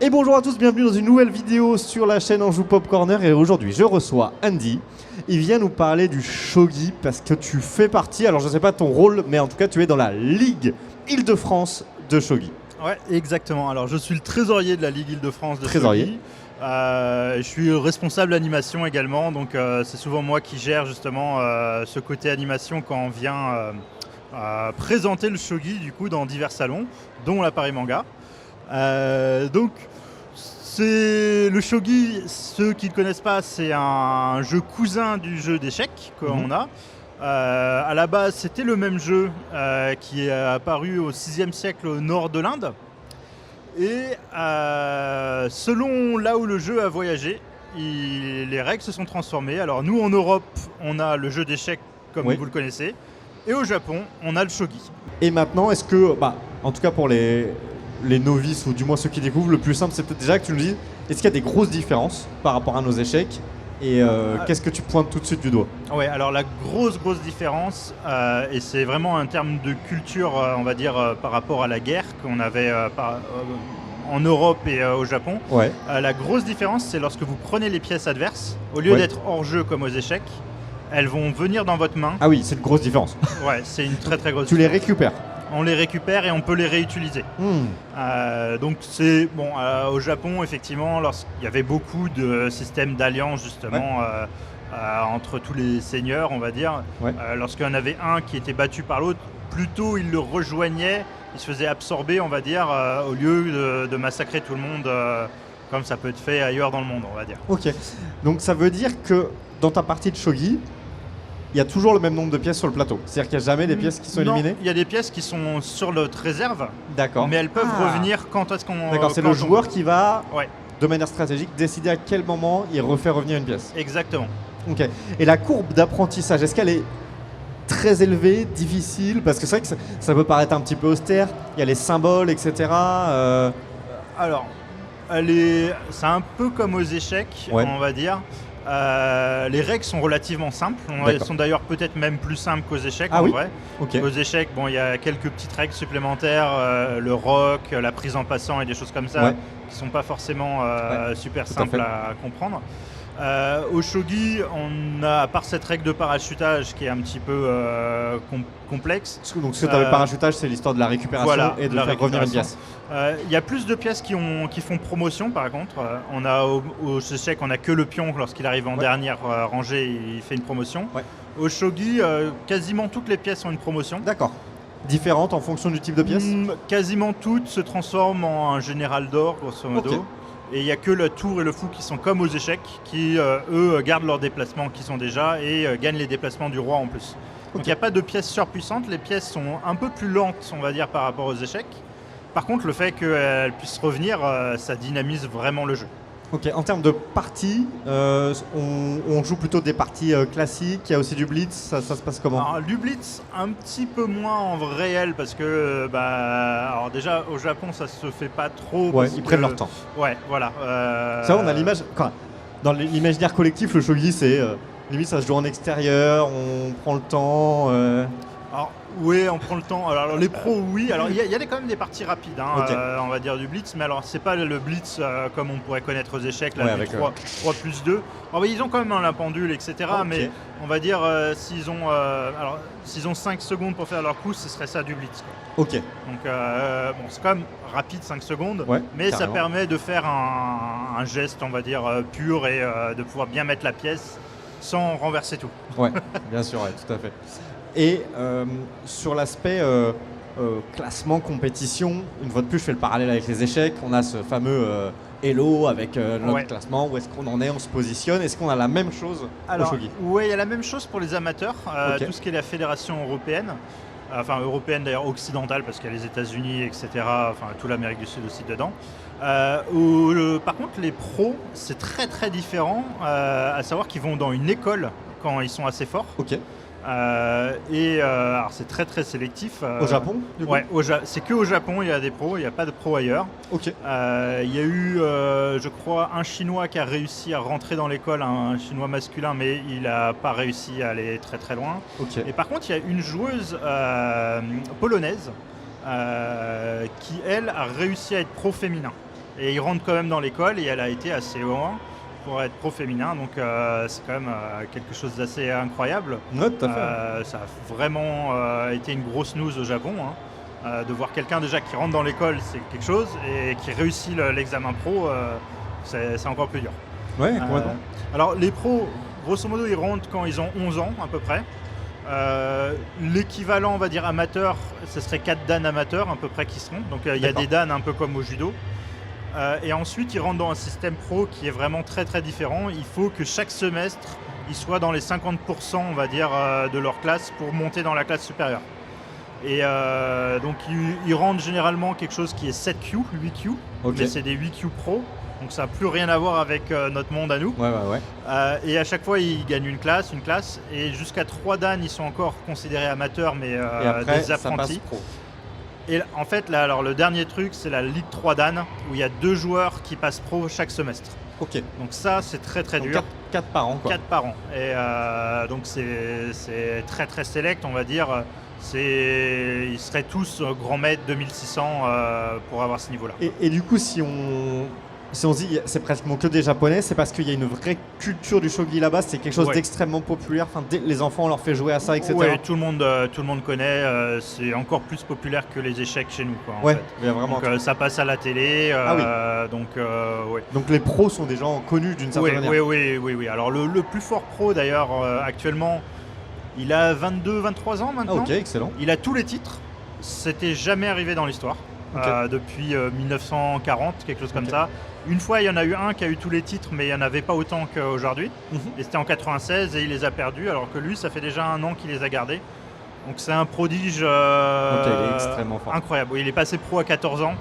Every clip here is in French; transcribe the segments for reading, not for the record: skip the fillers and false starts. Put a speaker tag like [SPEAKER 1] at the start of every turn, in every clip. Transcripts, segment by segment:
[SPEAKER 1] Et bonjour à tous, bienvenue dans une nouvelle vidéo sur la chaîne Anjou Pop Corner. Et aujourd'hui, je reçois Andy. Il vient nous parler du shogi parce que tu fais partie, alors je ne sais pas ton rôle, mais en tout cas, tu es dans la Ligue Île-de-France de shogi.
[SPEAKER 2] Ouais, exactement. Alors, je suis le trésorier de la Ligue Île-de-France de
[SPEAKER 1] Trésorier.
[SPEAKER 2] shogi. Je suis responsable d'animation également, donc c'est souvent moi qui gère justement ce côté animation quand on vient présenter le shogi du coup dans divers salons, dont la Paris Manga. Donc c'est le shogi, ceux qui ne connaissent pas, c'est un jeu cousin du jeu d'échecs qu'on a. À la base, c'était le même jeu qui est apparu au 6e siècle au nord de l'Inde. Et selon là où le jeu a voyagé, les règles se sont transformées. Alors nous, en Europe, on a le jeu d'échecs comme vous le connaissez. Et au Japon, on a le shogi.
[SPEAKER 1] Et maintenant, est-ce que, en tout cas pour les novices ou du moins ceux qui découvrent, le plus simple, c'est peut-être déjà que tu nous dises, est-ce qu'il y a des grosses différences par rapport à nos échecs? Et qu'est-ce que tu pointes tout de suite du doigt?
[SPEAKER 2] Ouais, alors la grosse différence, et c'est vraiment un terme de culture, on va dire, par rapport à la guerre qu'on avait en Europe et au Japon. La grosse différence, c'est lorsque vous prenez les pièces adverses, au lieu d'être hors jeu comme aux échecs, elles vont venir dans votre main.
[SPEAKER 1] Ah oui, c'est une grosse différence.
[SPEAKER 2] Ouais, c'est une très grosse différence.
[SPEAKER 1] Tu les récupères?
[SPEAKER 2] On les récupère et on peut les réutiliser. Donc c'est bon, au Japon, effectivement, lorsqu'il y avait beaucoup de systèmes d'alliance justement entre tous les seigneurs, on va dire, lorsqu'il y en avait un qui était battu par l'autre, plutôt il le rejoignait, il se faisait absorber, on va dire, au lieu de massacrer tout le monde comme ça peut être fait ailleurs dans le monde, on va dire.
[SPEAKER 1] Ok, donc ça veut dire que dans ta partie de shogi, il y a toujours le même nombre de pièces sur le plateau. C'est-à-dire qu'il n'y a jamais des pièces qui sont éliminées?
[SPEAKER 2] Non, il y a des pièces qui sont sur notre réserve.
[SPEAKER 1] D'accord.
[SPEAKER 2] Mais elles peuvent revenir quand est-ce qu'on...
[SPEAKER 1] D'accord, c'est le joueur qui va,
[SPEAKER 2] ouais,
[SPEAKER 1] de manière stratégique, décider à quel moment il refait revenir une pièce.
[SPEAKER 2] Exactement.
[SPEAKER 1] Ok. Et la courbe d'apprentissage, est-ce qu'elle est très élevée, difficile? Parce que c'est vrai que ça peut paraître un petit peu austère. Il y a les symboles, etc.
[SPEAKER 2] Alors, c'est un peu comme aux échecs, on va dire. Les règles sont relativement simples. Elles sont d'ailleurs peut-être même plus simples qu'aux échecs en vrai. Aux échecs, bon, il y a quelques petites règles supplémentaires, le rock, la prise en passant et des choses comme ça qui sont pas forcément super simples à comprendre. Au shogi, on a, à part cette règle de parachutage qui est un petit peu complexe.
[SPEAKER 1] Donc ce que tu avais parachutage, c'est l'histoire de la récupération et de faire revenir une pièce.
[SPEAKER 2] Il y a plus de pièces qui font promotion par contre. On a au échec, on n'a que le pion lorsqu'il arrive en dernière rangée, il fait une promotion. Au shogi, quasiment toutes les pièces ont une promotion.
[SPEAKER 1] D'accord. Différentes en fonction du type de pièce?
[SPEAKER 2] Quasiment toutes se transforment en un général d'or, grosso modo. Et il n'y a que le tour et le fou qui sont comme aux échecs, qui eux gardent leurs déplacements qui sont déjà et gagnent les déplacements du roi en plus. Donc il n'y a pas de pièces surpuissantes, les pièces sont un peu plus lentes, on va dire, par rapport aux échecs. Par contre, le fait qu'elles puissent revenir, ça dynamise vraiment le jeu.
[SPEAKER 1] Ok, en termes de parties, on joue plutôt des parties classiques, il y a aussi du blitz, ça se passe comment?
[SPEAKER 2] Alors, du blitz, un petit peu moins en réel parce que, alors déjà au Japon ça se fait pas trop.
[SPEAKER 1] Ils prennent leur temps.
[SPEAKER 2] Ouais, voilà.
[SPEAKER 1] Ça, on a l'image, dans l'imaginaire collectif, le shogi c'est, limite ça se joue en extérieur, on prend le temps.
[SPEAKER 2] Alors, oui, on prend le temps. Alors les pros, oui. Alors il y a quand même des parties rapides, on va dire du blitz, mais alors c'est pas le blitz comme on pourrait connaître aux échecs, là, avec 3+2. Alors, ils ont quand même la pendule, etc. Mais on va dire s'ils ont 5 secondes pour faire leur coup, ce serait ça du blitz. Donc c'est quand même rapide 5 secondes, mais ça permet de faire un geste, on va dire, pur et de pouvoir bien mettre la pièce sans renverser tout.
[SPEAKER 1] Ouais, bien sûr, tout à fait. Et sur l'aspect classement, compétition, une fois de plus, je fais le parallèle avec les échecs. On a ce fameux Elo avec notre classement. Où est-ce qu'on en est? On se positionne. Est-ce qu'on a la même chose au shogi?
[SPEAKER 2] Oui, il y a la même chose pour les amateurs. Tout ce qui est la fédération européenne. Enfin, européenne d'ailleurs, occidentale, parce qu'il y a les États-Unis, etc. Enfin, toute l'Amérique du Sud aussi dedans. Par contre, les pros, c'est très différent. À savoir qu'ils vont dans une école quand ils sont assez forts. Alors c'est très sélectif.
[SPEAKER 1] Au Japon?
[SPEAKER 2] Ouais, c'est que au Japon il y a des pros, il n'y a pas de pros ailleurs. Il y a eu, je crois, un Chinois qui a réussi à rentrer dans l'école, un Chinois masculin, mais il n'a pas réussi à aller très loin. Et par contre, il y a une joueuse polonaise qui, elle, a réussi à être pro féminin. et il rentre quand même dans l'école et elle a été assez loin pour être pro féminin, donc c'est quand même quelque chose d'assez incroyable.
[SPEAKER 1] Ouais, tout à fait.
[SPEAKER 2] Ça a vraiment été une grosse news au Japon, de voir quelqu'un déjà qui rentre dans l'école, c'est quelque chose, et qui réussit l'examen pro, c'est encore plus dur.
[SPEAKER 1] Ouais, complètement.
[SPEAKER 2] Alors les pros, grosso modo, ils rentrent quand ils ont 11 ans à peu près. L'équivalent, on va dire amateur, ce serait 4 dan amateurs à peu près qui seront. Donc il y a des dan un peu comme au judo. Et ensuite, ils rentrent dans un système pro qui est vraiment très très différent. Il faut que chaque semestre, ils soient dans les 50%, on va dire, de leur classe pour monter dans la classe supérieure. Et donc ils rentrent généralement quelque chose qui est 7Q, 8Q, mais c'est des 8Q pro. Donc ça n'a plus rien à voir avec notre monde à nous.
[SPEAKER 1] Ouais.
[SPEAKER 2] Et à chaque fois, ils gagnent une classe. Et jusqu'à 3 dan, ils sont encore considérés amateurs, mais
[SPEAKER 1] et après,
[SPEAKER 2] des apprentis.
[SPEAKER 1] Ça passe pro.
[SPEAKER 2] Et en fait, là, alors, le dernier truc, c'est la Ligue 3 dan, où il y a 2 joueurs qui passent pro chaque semestre.
[SPEAKER 1] Ok.
[SPEAKER 2] Donc ça, c'est très très dur.
[SPEAKER 1] 4 par an, quoi.
[SPEAKER 2] 4 par an. Et donc c'est très très select, on va dire. Ils seraient tous grand maître 2600 pour avoir ce niveau-là.
[SPEAKER 1] Et du coup, si on se dit c'est pratiquement que des Japonais, c'est parce qu'il y a une vraie culture du shogi là-bas, c'est quelque chose d'extrêmement populaire. Enfin, les enfants, on leur fait jouer à ça, etc.
[SPEAKER 2] Oui, tout le monde connaît. C'est encore plus populaire que les échecs chez nous, quoi, en fait.
[SPEAKER 1] Il y a vraiment.
[SPEAKER 2] Donc, ça passe à la télé.
[SPEAKER 1] Donc les pros sont des gens connus d'une certaine manière.
[SPEAKER 2] Oui. Alors le plus fort pro d'ailleurs actuellement, il a 22-23 ans maintenant.
[SPEAKER 1] Ok, excellent.
[SPEAKER 2] Il a tous les titres. C'était jamais arrivé dans l'histoire. Depuis 1940, quelque chose comme ça. Une fois, il y en a eu un qui a eu tous les titres, mais il n'y en avait pas autant qu'aujourd'hui. Et c'était en 96 et il les a perdus, alors que lui, ça fait déjà 1 an qu'il les a gardés. Donc c'est un prodige
[SPEAKER 1] il est extrêmement fort.
[SPEAKER 2] Incroyable. Oui, il est passé pro à 14 ans.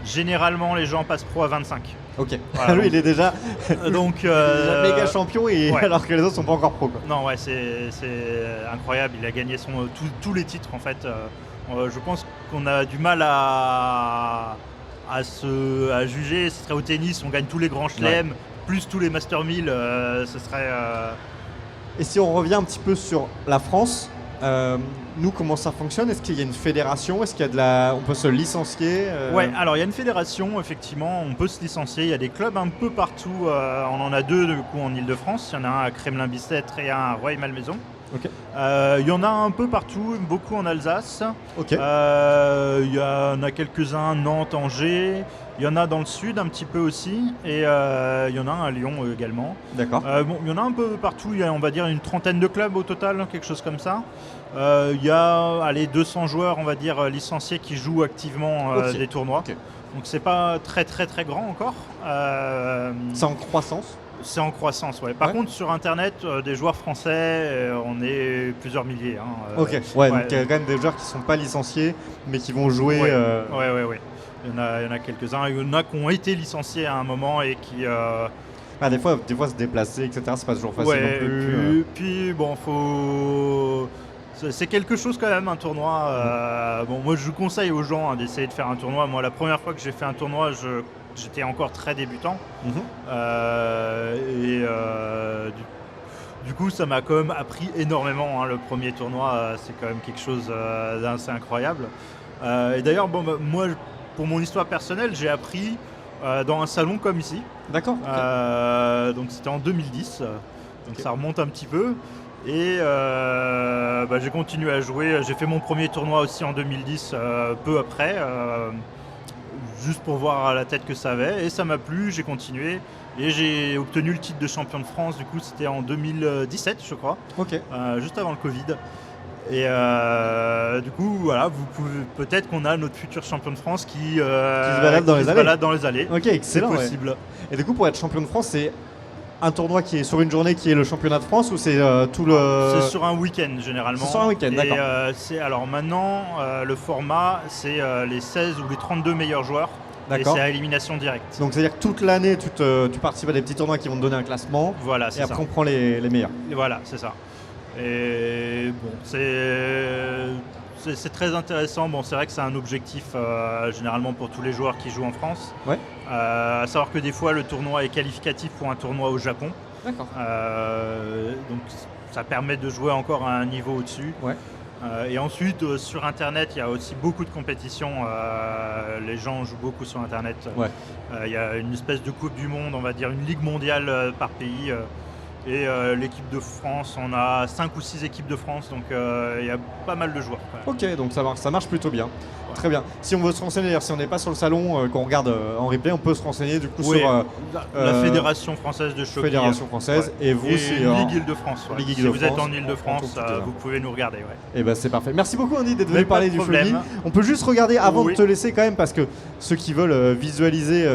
[SPEAKER 2] Généralement, les gens passent pro à 25.
[SPEAKER 1] Ok.
[SPEAKER 2] Voilà,
[SPEAKER 1] lui, il est déjà méga champion, alors que les autres sont pas encore pro, quoi.
[SPEAKER 2] Non, c'est incroyable. Il a gagné tous les titres, en fait. Je pense qu'on a du mal à juger. Ce serait au tennis, on gagne tous les grands chelems, plus tous les Master 1000, ce serait...
[SPEAKER 1] Et si on revient un petit peu sur la France, nous, comment ça fonctionne? Est-ce qu'il y a une fédération? Est-ce qu'il y a on peut se licencier?
[SPEAKER 2] Ouais, alors il y a une fédération, effectivement, on peut se licencier. Il y a des clubs un peu partout. On en a 2 du coup en Ile-de-France. Il y en a un à Kremlin-Bicêtre et un à Rueil-Malmaison.
[SPEAKER 1] Ok.
[SPEAKER 2] Il y en a un peu partout, beaucoup en Alsace.
[SPEAKER 1] Ok.
[SPEAKER 2] Il y en a quelques-uns, Nantes, Angers. Il y en a dans le sud un petit peu aussi. Et il y en a un à Lyon également.
[SPEAKER 1] D'accord.
[SPEAKER 2] Il y en a un peu partout. Il y a, on va dire, une trentaine de clubs au total, quelque chose comme ça. Il y a 200 joueurs, on va dire, licenciés qui jouent activement des tournois. Okay. Donc c'est pas très très très grand encore.
[SPEAKER 1] C'est en croissance?
[SPEAKER 2] C'est en croissance, ouais. Par contre, sur Internet, des joueurs français, on est plusieurs milliers.
[SPEAKER 1] Donc il y a quand même des joueurs qui ne sont pas licenciés, mais qui vont jouer.
[SPEAKER 2] Ouais. Il y en a quelques-uns. Il y en a qui ont été licenciés à un moment et qui...
[SPEAKER 1] des fois, se déplacer, etc., c'est pas toujours facile non plus.
[SPEAKER 2] Puis bon, c'est quelque chose quand même, un tournoi. Moi, je conseille aux gens d'essayer de faire un tournoi. Moi, la première fois que j'ai fait un tournoi, j'étais encore très débutant. Du coup, ça m'a quand même appris énormément. Le premier tournoi, c'est quand même quelque chose d'assez incroyable. Et d'ailleurs, moi, pour mon histoire personnelle, j'ai appris dans un salon comme ici.
[SPEAKER 1] D'accord.
[SPEAKER 2] Donc c'était en 2010. Donc ça remonte un petit peu. Et j'ai continué à jouer. J'ai fait mon premier tournoi aussi en 2010, peu après. Juste pour voir à la tête que ça avait, et ça m'a plu, j'ai continué et j'ai obtenu le titre de champion de France. Du coup, c'était en 2017, je crois, juste avant le Covid. Et du coup, voilà, vous pouvez peut-être qu'on a notre futur champion de France qui se balade dans les allées.
[SPEAKER 1] Ok, excellent.
[SPEAKER 2] C'est possible.
[SPEAKER 1] Et du coup, pour être champion de France, c'est un tournoi qui est sur une journée qui est le championnat de France, ou c'est tout le...
[SPEAKER 2] C'est sur un week-end généralement.
[SPEAKER 1] C'est sur un week-end, d'accord.
[SPEAKER 2] Alors maintenant, le format, c'est les 16 ou les 32 meilleurs joueurs.
[SPEAKER 1] D'accord.
[SPEAKER 2] Et c'est à élimination directe.
[SPEAKER 1] Donc c'est-à-dire que toute l'année, tu participes à des petits tournois qui vont te donner un classement.
[SPEAKER 2] Voilà, c'est
[SPEAKER 1] ça. Et après, on prend les meilleurs.
[SPEAKER 2] Et voilà, c'est ça. Et bon, c'est très intéressant. Bon, c'est vrai que c'est un objectif généralement pour tous les joueurs qui jouent en France.
[SPEAKER 1] Ouais.
[SPEAKER 2] À savoir que des fois, le tournoi est qualificatif pour un tournoi au Japon.
[SPEAKER 1] D'accord.
[SPEAKER 2] Donc ça permet de jouer encore à un niveau au-dessus.
[SPEAKER 1] Ouais.
[SPEAKER 2] Et ensuite, sur Internet, il y a aussi beaucoup de compétitions. Les gens jouent beaucoup sur Internet.
[SPEAKER 1] Ouais.
[SPEAKER 2] Il y a une espèce de Coupe du Monde, on va dire, une ligue mondiale par pays. Et l'équipe de France, on a 5 ou 6 équipes de France, donc il y a pas mal de joueurs.
[SPEAKER 1] Ok, donc ça marche plutôt bien. Très bien. Si on veut se renseigner, d'ailleurs, si on n'est pas sur le salon, qu'on regarde en replay, on peut se renseigner du coup
[SPEAKER 2] Oui,
[SPEAKER 1] sur
[SPEAKER 2] la Fédération française de shogi.
[SPEAKER 1] Fédération française.
[SPEAKER 2] Ouais.
[SPEAKER 1] Et vous,
[SPEAKER 2] et
[SPEAKER 1] c'est
[SPEAKER 2] Ligue Île-de-France. Ouais.
[SPEAKER 1] Ligue
[SPEAKER 2] Si
[SPEAKER 1] Île-de-France,
[SPEAKER 2] vous êtes en
[SPEAKER 1] on
[SPEAKER 2] Île-de-France,
[SPEAKER 1] trouve tout ça.
[SPEAKER 2] vous pouvez nous regarder. Ouais.
[SPEAKER 1] Et ben c'est parfait. Merci beaucoup Andy d'être
[SPEAKER 2] Mais
[SPEAKER 1] venu
[SPEAKER 2] pas
[SPEAKER 1] parler
[SPEAKER 2] de
[SPEAKER 1] du
[SPEAKER 2] problème.
[SPEAKER 1] shogi. On peut juste regarder avant
[SPEAKER 2] Oui.
[SPEAKER 1] de te laisser quand même parce que ceux qui veulent visualiser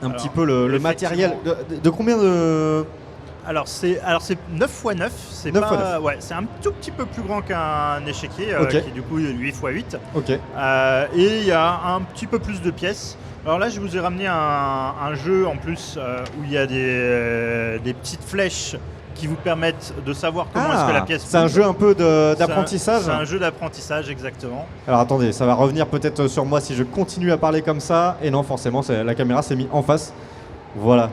[SPEAKER 1] un petit peu le matériel. De combien de...
[SPEAKER 2] Alors c'est 9 x 9, c'est
[SPEAKER 1] 9
[SPEAKER 2] pas,
[SPEAKER 1] x 9.
[SPEAKER 2] Ouais, c'est un tout petit peu plus grand qu'un échiquier,
[SPEAKER 1] Ok.
[SPEAKER 2] qui est du coup 8 x 8.
[SPEAKER 1] Ok.
[SPEAKER 2] Et il y a un petit peu plus de pièces. Alors là, je vous ai ramené un jeu en plus où il y a des petites flèches qui vous permettent de savoir comment est-ce que la pièce
[SPEAKER 1] c'est un
[SPEAKER 2] bouge.
[SPEAKER 1] jeu un peu d'apprentissage.
[SPEAKER 2] C'est un jeu d'apprentissage, exactement.
[SPEAKER 1] Alors attendez, ça va revenir peut-être sur moi si je continue à parler comme ça. Et non, forcément, la caméra s'est mise en face. Voilà.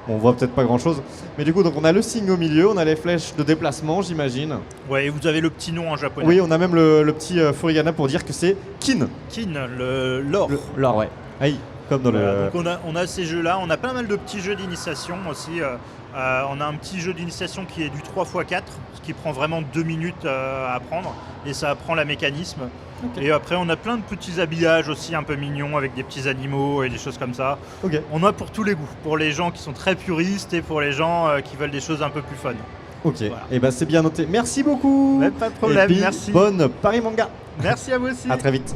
[SPEAKER 1] On voit peut-être pas grand-chose. Mais du coup, donc on a le signe au milieu, on a les flèches de déplacement, j'imagine.
[SPEAKER 2] Ouais, et vous avez le petit nom en japonais.
[SPEAKER 1] Oui, on a même le petit furigana pour dire que c'est Kin.
[SPEAKER 2] Kin, l'or.
[SPEAKER 1] L'or, ouais. Aïe, comme dans
[SPEAKER 2] Voilà,
[SPEAKER 1] le...
[SPEAKER 2] donc on a ces jeux-là, on a pas mal de petits jeux d'initiation aussi. On a un petit jeu d'initiation qui est du 3x4, ce qui prend vraiment 2 minutes à apprendre, et ça apprend la mécanisme.
[SPEAKER 1] Ok.
[SPEAKER 2] Et après on a plein de petits habillages aussi un peu mignons avec des petits animaux et des choses comme ça.
[SPEAKER 1] Ok.
[SPEAKER 2] On a pour tous les goûts, pour les gens qui sont très puristes et pour les gens qui veulent des choses un peu plus fun.
[SPEAKER 1] Ok,
[SPEAKER 2] Voilà.
[SPEAKER 1] et ben c'est bien noté. Merci beaucoup.
[SPEAKER 2] Mais pas de problème,
[SPEAKER 1] Et puis,
[SPEAKER 2] merci.
[SPEAKER 1] bonne Paris Manga.
[SPEAKER 2] Merci à vous aussi.
[SPEAKER 1] À très vite.